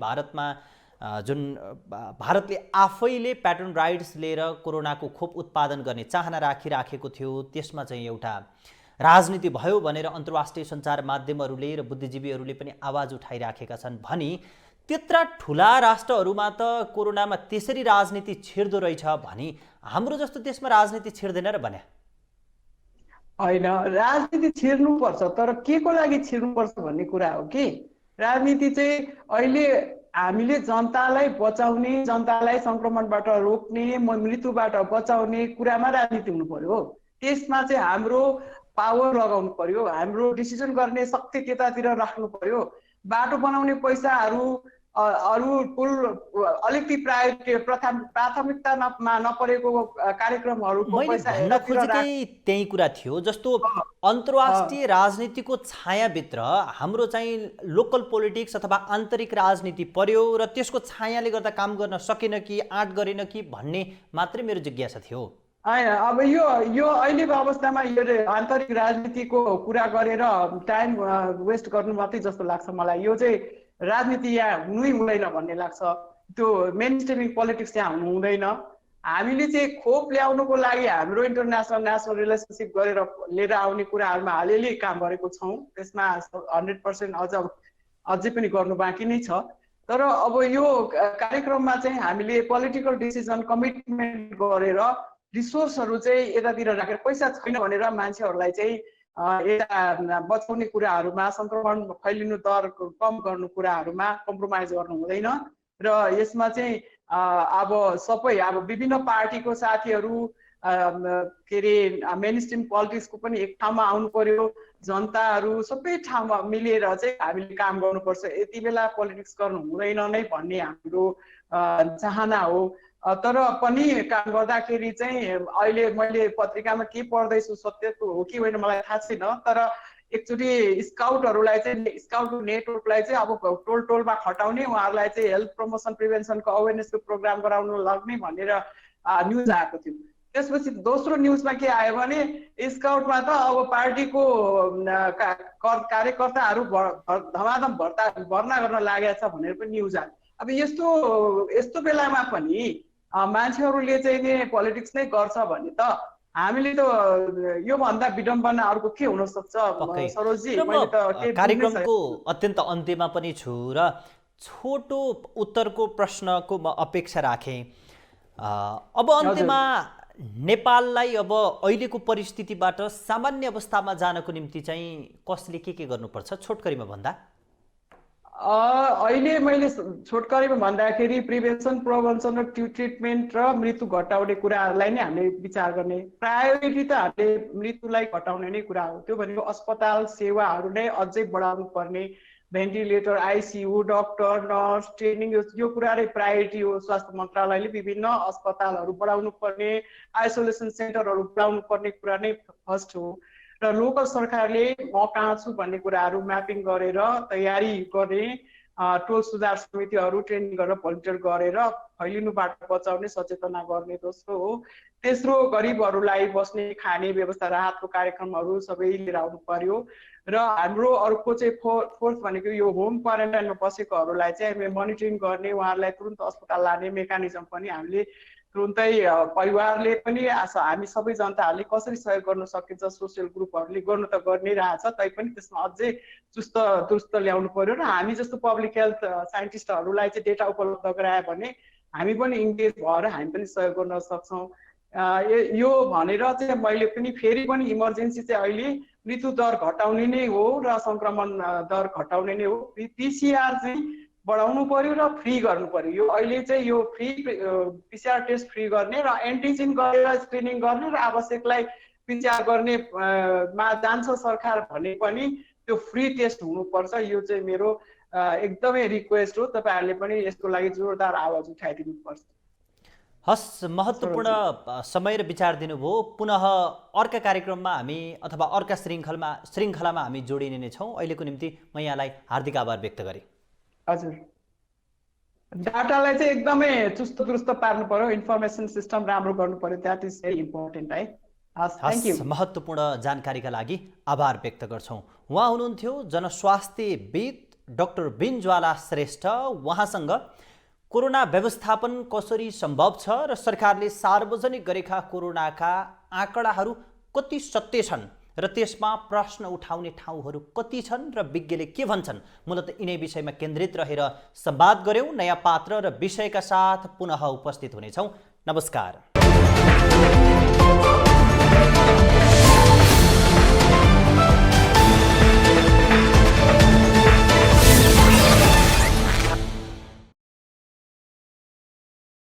भारतले आफैले प्याटर्न राइट्स लिएर कोरोनाको खोप उत्पादन गर्ने चाहना राखिराखेको थियो। त्यसमा चाहिँ एउटा राजनीति भयो भनेर अन्तर्राष्ट्रिय सञ्चार माध्यमहरूले र बुद्धिजीवीहरूले पनि आवाज उठाइराखेका छन् भने त्यत्रा ठुला राष्ट्रहरूमा त कोरोनामा त्यसरी राजनीति छिर्दो रहेछ भने हाम्रो जस्तो देशमा राजनीति छिर्दैन र भने होइन। राजनीति छिर्नुपर्छ, तर के को लागि छिर्नुपर्छ भन्ने कुरा हो कि। राजनीति चाहिँ अहिले हामीले जनतालाई बचाउने, जनतालाई संक्रमणबाट रोक्ने, मृत्युबाट बचाउने कुरामा राजनीति हुनु पर्यो। त्यसमा चाहिँ हाम्रो पावर लगाउनु पर्यो, हाम्रो डिसिजन गर्ने शक्ति त्यतातिर राख्नु पर्यो। बाटो बनाउने पैसाहरू अरू कुल अलिकति प्राथमिकतामा नपरेको कार्यक्रमहरूको पैसा त्यही कुरा थियो। जस्तो अन्तर्राष्ट्रिय राजनीतिको छायाभित्र हाम्रो चाहिँ लोकल पोलिटिक्स अथवा आन्तरिक राजनीति पर्यो र त्यसको छायाले गर्दा काम गर्न सकेन कि आँट गरेन कि भन्ने मात्रै मेरो जिज्ञासा थियो। होइन, अब यो अहिलेको अवस्थामा यो आन्तरिक राजनीतिको कुरा गरेर टाइम वेस्ट गर्नु मात्रै जस्तो लाग्छ मलाई। यो चाहिँ राजनीति यहाँ हुनै हुँदैन भन्ने लाग्छ। त्यो मेन स्ट्रिमिङ पोलिटिक्स यहाँ हुनु हुँदैन। हामीले चाहिँ खोप ल्याउनुको लागि हाम्रो नेसनल रिलेसनसिप गरेर लिएर आउने कुराहरूमा अलिअलि काम गरेको छौँ। त्यसमा 100% अझै पनि गर्नु बाँकी नै छ। तर अब यो कार्यक्रममा चाहिँ हामीले पोलिटिकल डिसिजन कमिटमेन्ट गरेर रिसोर्सहरू चाहिँ यतातिर राखेर पैसा छैन भनेर मान्छेहरूलाई चाहिँ यता बचाउने कुराहरूमा सङ्क्रमण फैलिनु दर कम गर्नु कुराहरूमा कम्प्रोमाइज गर्नु हुँदैन र यसमा चाहिँ अब सबै अब विभिन्न पार्टीको साथीहरू के अरे मेन स्ट्रिम पोलिटिक्सको पनि एक ठाउँमा आउनु पर्यो, जनताहरू सबै ठाउँमा मिलेर चाहिँ हामीले काम गर्नुपर्छ। यति बेला पोलिटिक्स गर्नु हुँदैन नै भन्ने हाम्रो चाहना हो। तर पनि काम गर्दाखेरि चाहिँ अहिले मैले पत्रिकामा के पढ्दैछु सत्य हो कि होइन मलाई थाहा छैन, तर एकचोटि स्काउटहरूलाई चाहिँ स्काउट नेटवर्कलाई चाहिँ अब टोल टोलमा खटाउने, उहाँहरूलाई चाहिँ हेल्थ प्रमोसन प्रिभेन्सनको अवेरनेसको प्रोग्राम गराउनु लाग्ने भनेर न्युज आएको थियो। त्यसपछि दोस्रो न्युजमा के आयो भने स्काउटमा त अब पार्टीको कार्यकर्ताहरू धमाधम भर्ना गर्न लागेको छ भनेर पनि न्युज आयो। अब यस्तो बेलामा पनि मान्छेहरूले चाहिँ नि पोलिटिक्स नै गर्छ भने त हामीले त योभन्दा विडम्बना अर्को के हुन सक्छ? सरोजजी, मैले त कार्यक्रमको अत्यन्त अन्त्यमा पनि छु र छोटो उत्तरको प्रश्नको म अपेक्षा राखेँ। अब अन्त्यमा नेपाललाई अब अहिलेको परिस्थितिबाट सामान्य अवस्थामा जानको निम्ति चाहिँ कसले के गर्नुपर्छ छोटकरीमा भन्दा? अहिले मैले छोटकरीमा भन्दाखेरि प्रिभेन्सन, प्रिभेन्सन र ट्रिटमेन्ट र मृत्यु घटाउने कुराहरूलाई नै हामीले विचार गर्ने। प्रायोरिटी त हामीले मृत्युलाई घटाउने नै कुरा हो। त्यो भनेको अस्पताल सेवाहरू नै अझै बढाउनु पर्ने, ventilator, ICU, doctor, nurse training, यो कुरा नै प्रायोरिटी हो। स्वास्थ्य मन्त्रालयले विभिन्न अस्पतालहरू बढाउनु पर्ने, आइसोलेसन सेन्टरहरू बढाउनु पर्ने कुरा नै फर्स्ट हो। र लोकल सरकारले म कहाँ छु भन्ने कुराहरू म्यापिङ गरेर तयारी गर्ने, टोल सुधार समितिहरू ट्रेनिङ गरेर भलिन्टियर गरेर फैलिनुबाट बचाउने सचेतना गर्ने दोस्रो हो। तेस्रो, गरिबहरूलाई बस्ने खाने व्यवस्था राहतको कार्यक्रमहरू सबै लिएर आउनु पर्यो। र हाम्रो अर्को चाहिँ फोर्थ भनेको यो होम क्वारेन्टाइनमा बसेकोहरूलाई चाहिँ हामीले मोनिटरिङ गर्ने, उहाँहरूलाई तुरुन्त अस्पताल लाने मेकानिजम पनि हामीले तुरुन्तै परिवारले पनि हामी सबै जनताहरूले कसरी सहयोग गर्न सकिन्छ, सोसियल ग्रुपहरूले गर्नु त गर्ने रहेछ, तैपनि त्यसमा अझै चुस्त दुरुस्त ल्याउनु पर्यो। र हामी जस्तो पब्लिक हेल्थ साइन्टिस्टहरूलाई चाहिँ डेटा उपलब्ध गरायो भने हामी पनि इङ्गेज भएर हामी पनि सहयोग गर्न सक्छौँ। यो भनेर चाहिँ मैले पनि फेरि पनि इमर्जेन्सी चाहिँ अहिले मृत्यु दर घटाउने नै हो र सङ्क्रमण दर घटाउने नै हो। पिसिआर चाहिँ बढाउनु पर्यो र फ्री गर्नु पर्यो। यो अहिले चाहिँ यो फ्री पिसिआर टेस्ट फ्री गर्ने र एन्टिजेन गरेर स्क्रिनिङ गर्ने र आवश्यकलाई पिसिआर गर्ने मा जान्छ सरकार भने पनि त्यो फ्री टेस्ट हुनुपर्छ। यो चाहिँ मेरो एकदमै रिक्वेस्ट हो। तपाईँहरूले पनि यसको लागि जोरदार आवाज उठाइदिनुपर्छ। हस्, महत्त्वपूर्ण समय र विचार दिनुभयो। पुनः अर्का कार्यक्रममा हामी अथवा अर्का श्रृङ्खलामा हामी जोडिने नै छौँ। अहिलेको निम्ति म यहाँलाई हार्दिक आभार व्यक्त गरेँ। हजुर, डाटालाई चाहिँ एकदमै चुस्त दुरुस्त पार्नु पर्यो, इन्फर्मेसन सिस्टम राम्रो गर्नु पर्यो, द्याट इज भेरी इम्पोर्टेन्ट है। हस्, महत्त्वपूर्ण जानकारीका लागि आभार व्यक्त गर्छौँ। उहाँ हुनुहुन्थ्यो जनस्वास्थ्यविद डाक्टर बिन्ज्वाला श्रेष्ठ। उहाँसँग कोरोना व्यवस्थापन कसरी सम्भव छ र सरकारले सार्वजनिक गरेका कोरोनाका आँकडाहरू कति सत्य छन् र त्यसमा प्रश्न उठाउने ठाउँहरू कति छन् र विज्ञले के भन्छन्, मूलतः यिनै विषयमा केन्द्रित रहेर संवाद गर्यौँ। नयाँ पात्र र विषयका साथ पुनः उपस्थित हुनेछौँ। नमस्कार।